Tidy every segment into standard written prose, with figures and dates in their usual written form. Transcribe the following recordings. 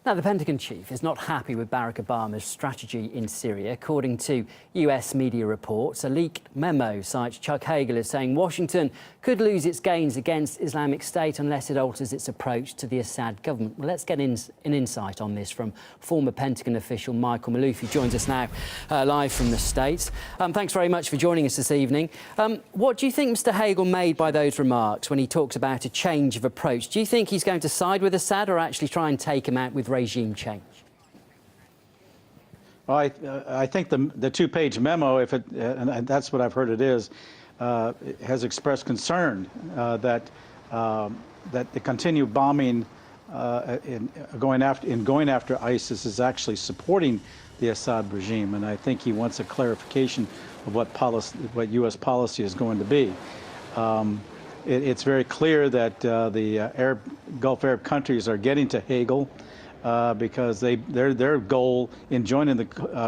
Now, the Pentagon chief is not happy with Barack Obama's strategy in Syria. According to US media reports, a leaked memo cites Chuck Hagel as saying Washington could lose its gains against Islamic State unless it alters its approach to the Assad government. Well, let's get an insight on this from former Pentagon official Michael Maloof, who joins us now live from the States. Thanks very much for joining us this evening. What do you think Mr Hagel made by those remarks when he talks about a change of approach? Do you think he's going to side with Assad or actually try and take him out with regime change? Well, I think the two-page memo, and that's what I've heard it is, has expressed concern that the continued bombing in going after ISIS is actually supporting the Assad regime, and I think he wants a clarification of what U.S. policy is going to be. It's very clear that the Gulf Arab countries are getting to Hagel because their goal in joining the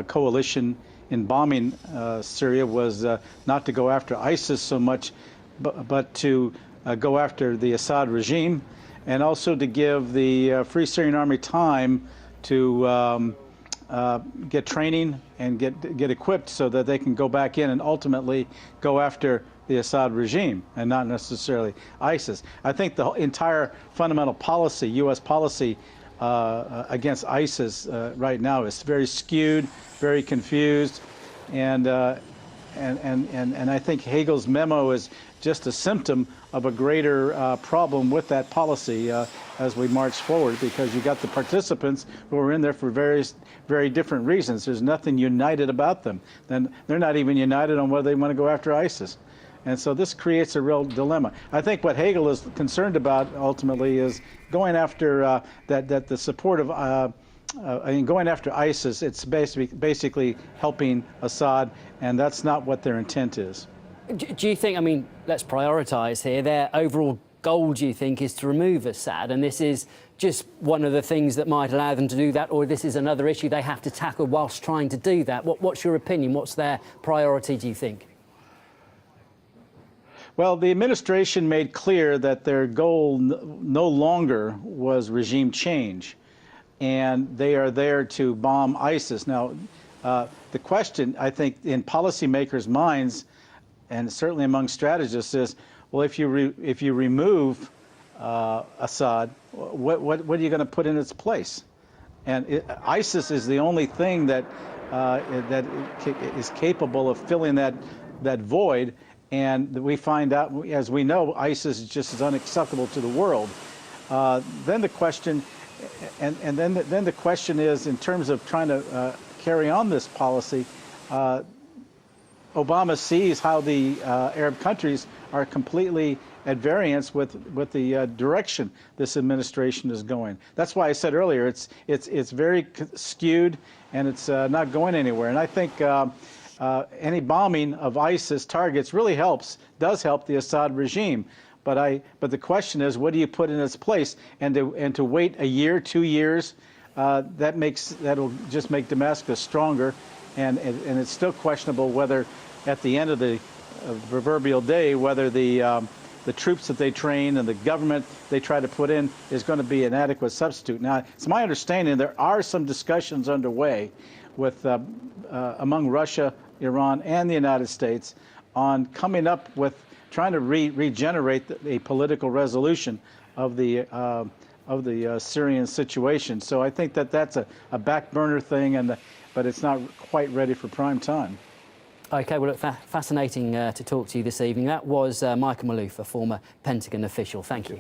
coalition in bombing Syria was not to go after ISIS so much, but to go after the Assad regime, and also to give the Free Syrian Army time to get training and get equipped so that they can go back in and ultimately go after the Assad regime and not necessarily ISIS. I think the entire fundamental policy, U.S. policy against ISIS right now is very skewed, very confused, and I think Hagel's memo is just a symptom of a greater problem with that policy as we march forward, because you got the participants who are in there for very different reasons. There's nothing united about them. Then they're not even united on whether they want to go after ISIS. And so this creates a real dilemma. I think what Hagel is concerned about ultimately is going after that the support of going after ISIS. It's basically helping Assad, and that's not what their intent is. Do you think, I mean, let's prioritise here, their overall goal, do you think, is to remove Assad, and this is just one of the things that might allow them to do that, or this is another issue they have to tackle whilst trying to do that? What's your opinion? What's their priority, do you think? Well, the administration made clear that their goal no longer was regime change, and they are there to bomb ISIS. Now, the question, I think, in policymakers' minds, and certainly among strategists, is, well, if you remove Assad, what are you going to put in its place? And ISIS is the only thing that is capable of filling that void. And we find out, as we know, ISIS is just as unacceptable to the world. Then the question, and then the question is, in terms of trying to carry on this policy, Obama sees how the Arab countries are completely at variance with the direction this administration is going. That's why I said earlier it's very skewed, and it's not going anywhere. And I think any bombing of ISIS targets really does help the Assad regime. But the question is, what do you put in its place? And to wait a year, 2 years, that'll just make Damascus stronger. And it's still questionable whether, at the end of the proverbial day, whether the troops that they train and the government they try to put in is going to be an adequate substitute. Now, it's my understanding there are some discussions underway with among Russia, Iran, and the United States on coming up with trying to regenerate a political resolution of the Syrian situation. So I think that's a back burner thing, but it's not quite ready for prime time. OK, well, look, fascinating to talk to you this evening. That was Michael Maloof, a former Pentagon official. Thank you.